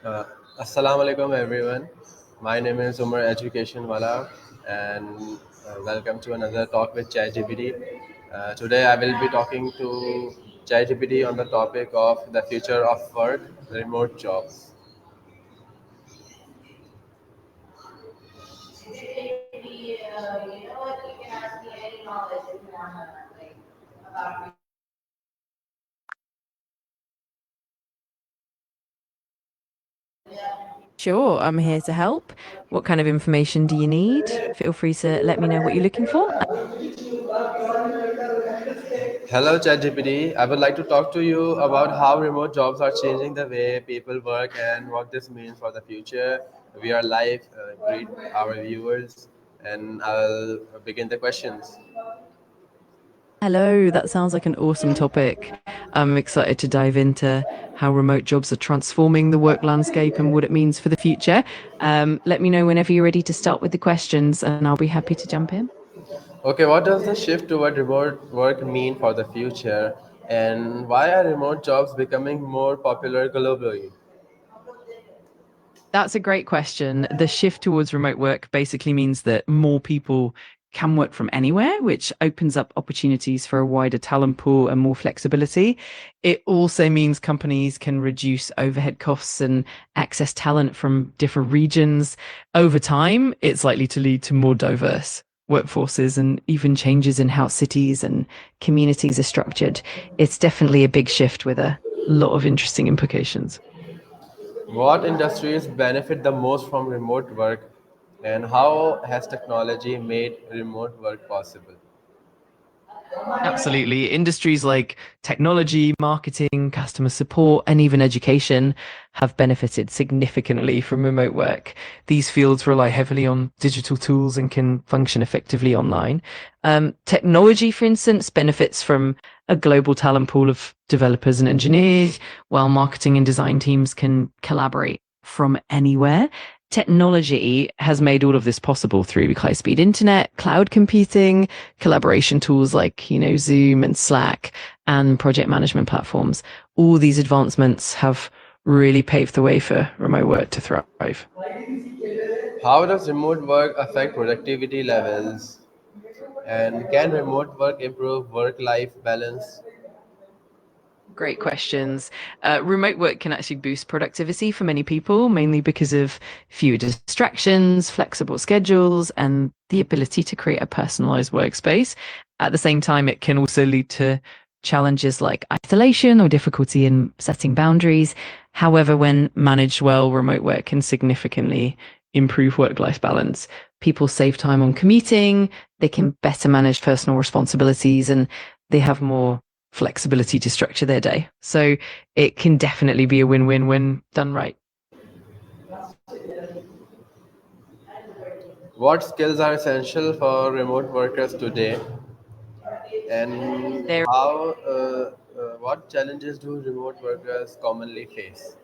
Uh, Assalamu alaikum everyone. My name is Umar Education Wala and welcome to another talk with ChatGPT. Today I will be talking to ChatGPT on the topic of the future of work, remote jobs. Sure, I'm here to help. What kind of information do you need? Feel free to let me know what you're looking for. Hello ChatGPT. I would like to talk to you about how remote jobs are changing the way people work and what this means for the future. We are live, greet our viewers, and I'll begin the questions. Hello, that sounds like an awesome topic. I'm excited to dive into how remote jobs are transforming the work landscape and what it means for the future. Let me know whenever you're ready to start with the questions, and I'll be happy to jump in. Okay, what does the shift toward remote work mean for the future, and why are remote jobs becoming more popular globally? That's a great question. The shift towards remote work basically means that more people can work from anywhere, which opens up opportunities for a wider talent pool and more flexibility. It also means companies can reduce overhead costs and access talent from different regions. Over time, it's likely to lead to more diverse workforces and even changes in how cities and communities are structured. It's definitely a big shift with a lot of interesting implications. What industries benefit the most from remote work, and how has technology made remote work possible? Absolutely. Industries like technology, marketing, customer support, and even education have benefited significantly from remote work. These fields rely heavily on digital tools and can function effectively online. Technology, for instance, benefits from a global talent pool of developers and engineers, while marketing and design teams can collaborate from anywhere. Technology has made all of this possible through high-speed internet, cloud computing, collaboration tools like, Zoom and Slack, and project management platforms. All these advancements have really paved the way for remote work to thrive. How does remote work affect productivity levels, and can remote work improve work life balance? Great questions. Remote work can actually boost productivity for many people, mainly because of fewer distractions, flexible schedules, and the ability to create a personalized workspace. At the same time, it can also lead to challenges like isolation or difficulty in setting boundaries. However, when managed well, remote work can significantly improve work life balance. People save time on commuting, they can better manage personal responsibilities, and they have more flexibility to structure their day. So it can definitely be a win-win when done right. What skills are essential for remote workers today, and There what challenges do remote workers commonly face?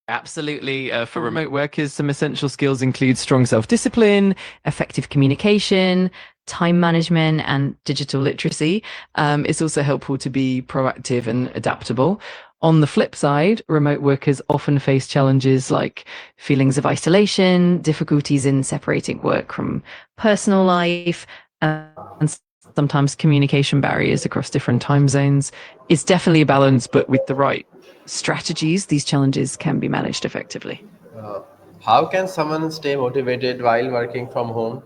Absolutely. For remote workers, some essential skills include strong self discipline, effective communication, time management, and digital literacy. It's also helpful to be proactive and adaptable. On the flip side, remote workers often face challenges like feelings of isolation, difficulties in separating work from personal life, and sometimes communication barriers across different time zones. It's definitely a balance, but with the right strategies, these challenges can be managed effectively. Uh, how can someone stay motivated while working from home,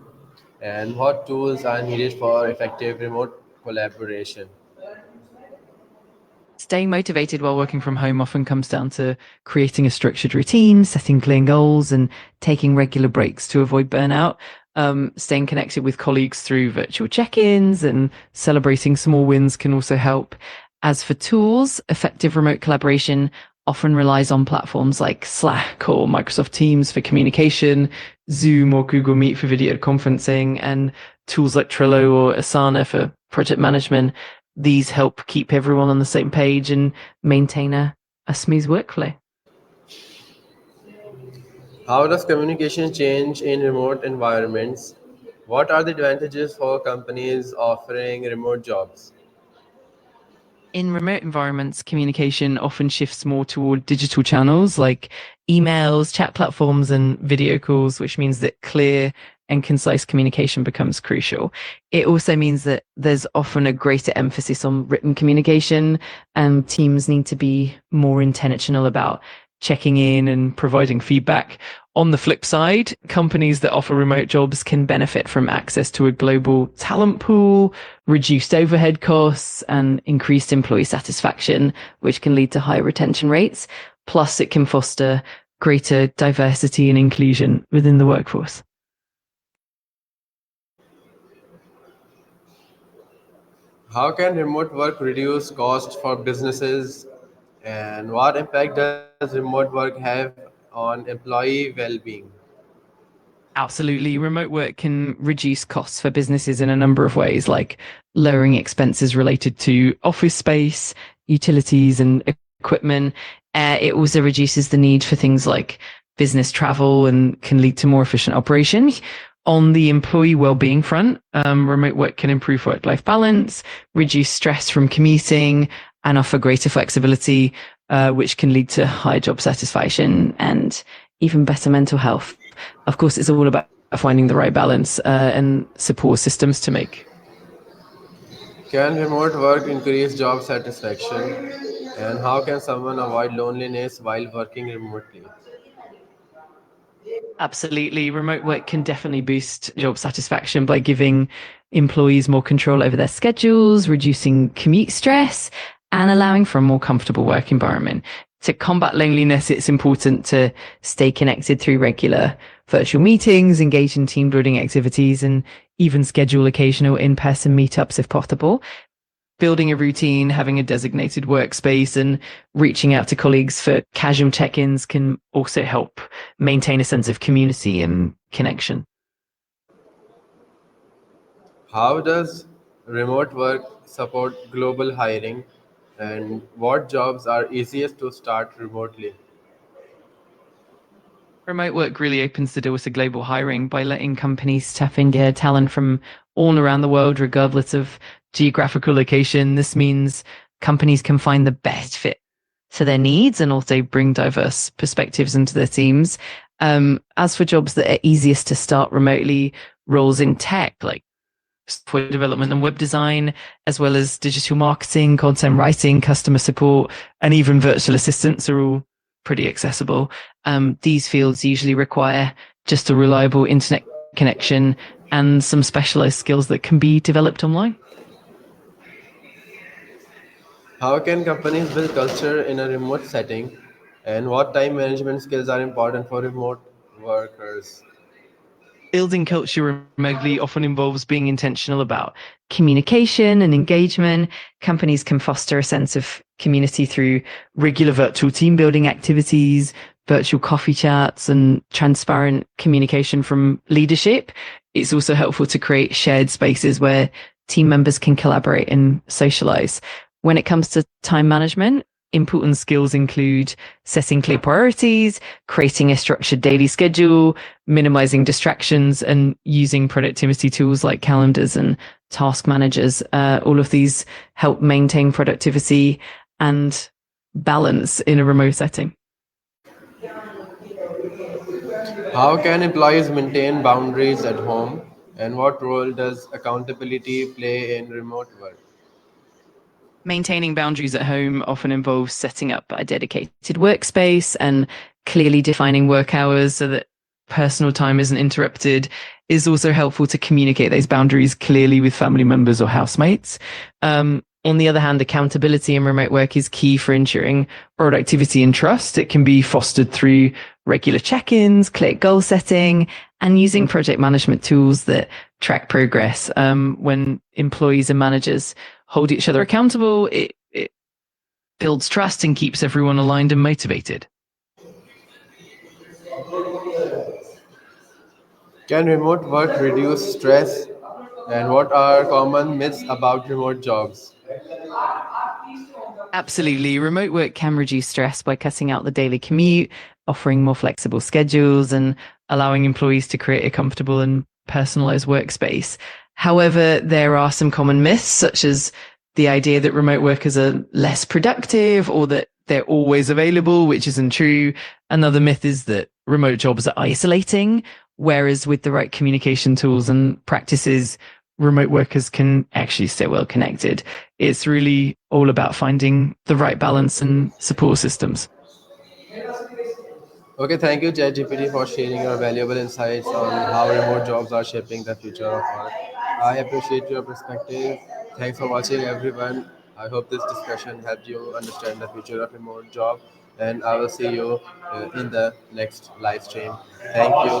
and what tools are needed for effective remote collaboration? Staying motivated while working from home often comes down to creating a structured routine, setting clear goals, and taking regular breaks to avoid burnout. Staying connected with colleagues through virtual check ins and celebrating small wins can also help. As for tools, effective remote collaboration often relies on platforms like Slack or Microsoft Teams for communication, Zoom or Google Meet for video conferencing, and tools like Trello or Asana for project management. These help keep everyone on the same page and maintain a smooth workflow. How does communication change in remote environments? What are the advantages for companies offering remote jobs? In remote environments, communication often shifts more toward digital channels like emails, chat platforms, and video calls, which means that clear and concise communication becomes crucial. It also means that there's often a greater emphasis on written communication, and teams need to be more intentional about checking in and providing feedback. On the flip side, companies that offer remote jobs can benefit from access to a global talent pool, reduced overhead costs, and increased employee satisfaction, which can lead to high retention rates. Plus, it can foster greater diversity and inclusion within the workforce. How can remote work reduce cost for businesses, and what impact does remote work have on employee well-being? Absolutely. Remote work can reduce costs for businesses in a number of ways, like lowering expenses related to office space, utilities, and equipment. It also reduces the need for things like business travel and can lead to more efficient operations. On the employee well-being front, remote work can improve work-life balance, reduce stress from commuting, and offer greater flexibility, which can lead to high job satisfaction and even better mental health. Of course, it's all about finding the right balance and support systems to make. Can remote work increase job satisfaction? And how can someone avoid loneliness while working remotely? Absolutely. Remote work can definitely boost job satisfaction by giving employees more control over their schedules, reducing commute stress, and allowing for a more comfortable work environment. To combat loneliness, it's important to stay connected through regular virtual meetings, engage in team building activities, and even schedule occasional in person meetups if possible. Building a routine, having a designated workspace, and reaching out to colleagues for casual check ins can also help maintain a sense of community and connection. How does remote work support global hiring? And what jobs are easiest to start remotely? Remote work really opens the doors to global hiring by letting companies tap into talent from all around the world, regardless of geographical location. This means companies can find the best fit to their needs and also bring diverse perspectives into their teams. As for jobs that are easiest to start remotely, roles in tech like software development and web design, as well as digital marketing, content writing, customer support, and even virtual assistants are all pretty accessible. These fields usually require just a reliable internet connection and some specialized skills that can be developed online. How can companies build culture in a remote setting? And what time management skills are important for remote workers? Building culture remotely often involves being intentional about communication and engagement. Companies can foster a sense of community through regular virtual team building activities, virtual coffee chats, and transparent communication from leadership. It's also helpful to create shared spaces where team members can collaborate and socialize. When it comes to time management, important skills include setting clear priorities, creating a structured daily schedule, minimizing distractions, and using productivity tools like calendars and task managers. All of these help maintain productivity and balance in a remote setting. How can employees maintain boundaries at home? And what role does accountability play in remote work? Maintaining boundaries at home often involves setting up a dedicated workspace and clearly defining work hours so that personal time isn't interrupted. Is also helpful to communicate those boundaries clearly with family members or housemates. On the other hand, accountability in remote work is key for ensuring productivity and trust. It can be fostered through regular check-ins, clear goal setting, and using project management tools that track progress. When employees and managers hold each other accountable, it builds trust and keeps everyone aligned and motivated. Can remote work reduce stress? And what are common myths about remote jobs? Absolutely. Remote work can reduce stress by cutting out the daily commute, offering more flexible schedules, and allowing employees to create a comfortable and personalized workspace. However, there are some common myths, such as the idea that remote workers are less productive or that they're always available, which isn't true. Another myth is that remote jobs are isolating, whereas with the right communication tools and practices, remote workers can actually stay well connected. It's really all about finding the right balance and support systems. Okay, thank you, ChatGPT, for sharing your valuable insights on how remote jobs are shaping the future of work. I appreciate your perspective. Thanks for watching, everyone. I hope this discussion helped you understand the future of remote job, and I will see you in the next live stream. Thank you.